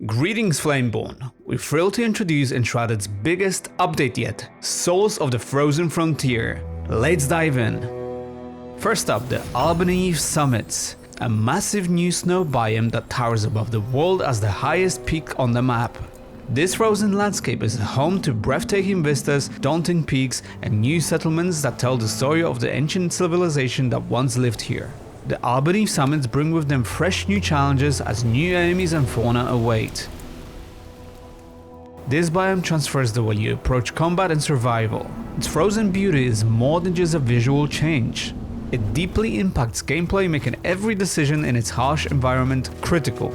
Greetings Flameborn, we're thrilled to introduce Enshrouded's biggest update yet, Souls of the Frozen Frontier. Let's dive in. First up, the Alban Summits, a massive new snow biome that towers above the world as the highest peak on the map. This frozen landscape is home to breathtaking vistas, daunting peaks, and new settlements that tell the story of the ancient civilization that once lived here. The Alban Summits bring with them fresh new challenges as new enemies and fauna await. This biome transfers the way you approach combat and survival. Its frozen beauty is more than just a visual change. It deeply impacts gameplay, making every decision in its harsh environment critical.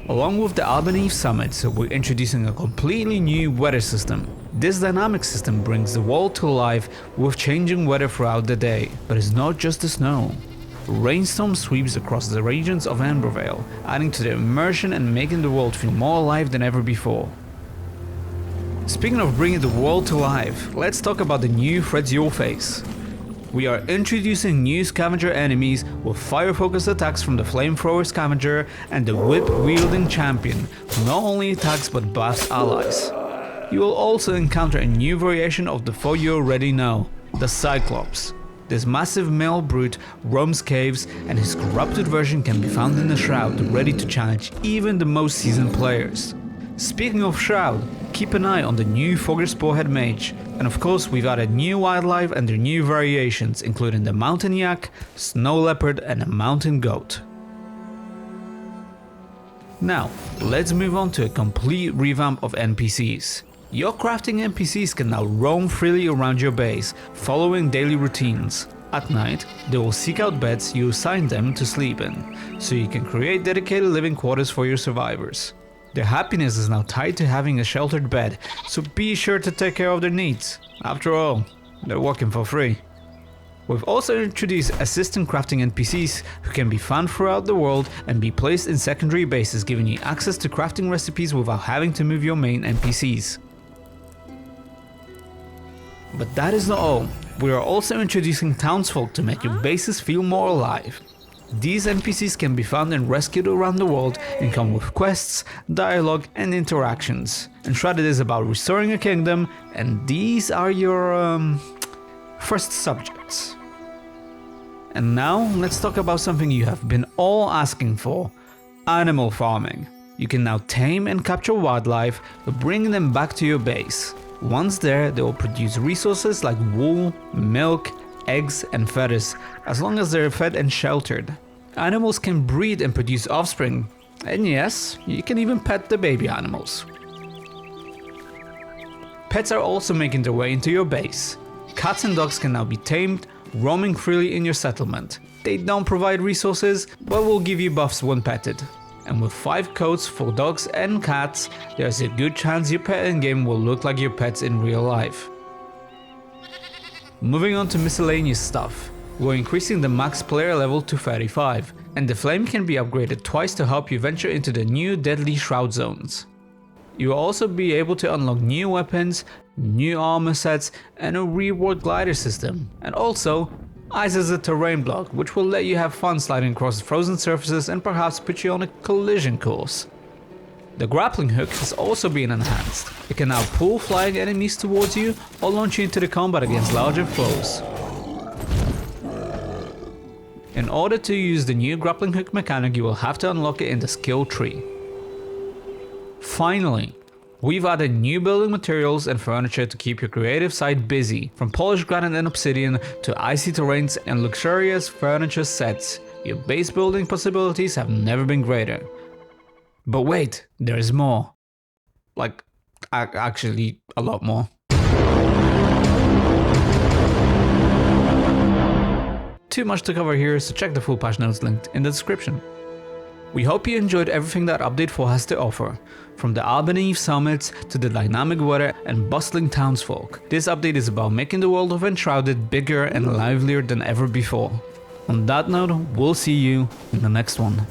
Along with the Alban Summits, we're introducing a completely new weather system. This dynamic system brings the world to life with changing weather throughout the day, but it's not just the snow. Rainstorm sweeps across the regions of Embervale, adding to the immersion and making the world feel more alive than ever before. Speaking of bringing the world to life, let's talk about the new threats you'll face. We are introducing new Scavenger enemies with fire-focused attacks from the Flamethrower Scavenger and the whip-wielding champion, who not only attacks but buffs allies. You will also encounter a new variation of the foe you already know, the Cyclops. This massive male brute roams caves, and his corrupted version can be found in the Shroud, ready to challenge even the most seasoned players. Speaking of Shroud, keep an eye on the new Fogger Sporehead Mage, and of course we've added new wildlife and their new variations, including the Mountain Yak, Snow Leopard, and a Mountain Goat. Now, let's move on to a complete revamp of NPCs. Your crafting NPCs can now roam freely around your base, following daily routines. At night, they will seek out beds you assign them to sleep in, so you can create dedicated living quarters for your survivors. Their happiness is now tied to having a sheltered bed, so be sure to take care of their needs. After all, they're working for free. We've also introduced assistant crafting NPCs who can be found throughout the world and be placed in secondary bases, giving you access to crafting recipes without having to move your main NPCs. But that is not all. We are also introducing Townsfolk to make your bases feel more alive. These NPCs can be found and rescued around the world and come with quests, dialogue, and interactions. Enshrouded is about restoring a kingdom, and these are your first subjects. And now let's talk about something you have been all asking for: animal farming. You can now tame and capture wildlife, bringing them back to your base. Once there, they will produce resources like wool, milk, eggs, and feathers, as long as they're fed and sheltered. Animals can breed and produce offspring, and yes, you can even pet the baby animals. Pets are also making their way into your base. Cats and dogs can now be tamed, roaming freely in your settlement. They don't provide resources, but will give you buffs when petted. And with 5 coats for dogs and cats, there's a good chance your pet in-game will look like your pets in real life. Moving on to miscellaneous stuff, we're increasing the max player level to 35, and the flame can be upgraded twice to help you venture into the new deadly shroud zones. You will also be able to unlock new weapons, new armor sets, and a reward glider system, and also ice as a terrain block, which will let you have fun sliding across frozen surfaces and perhaps put you on a collision course. The grappling hook has also been enhanced. It can now pull flying enemies towards you or launch you into the combat against larger foes. In order to use the new grappling hook mechanic, you will have to unlock it in the skill tree. Finally, we've added new building materials and furniture to keep your creative side busy, from polished granite and obsidian to icy terrains and luxurious furniture sets. Your base building possibilities have never been greater. But wait, there is more. Like, actually a lot more. Too much to cover here, so check the full patch notes linked in the description. We hope you enjoyed everything that Update 4 has to offer, from the Alban Summits to the dynamic weather and bustling townsfolk. This update is about making the world of Enshrouded bigger and livelier than ever before. On that note, we'll see you in the next one.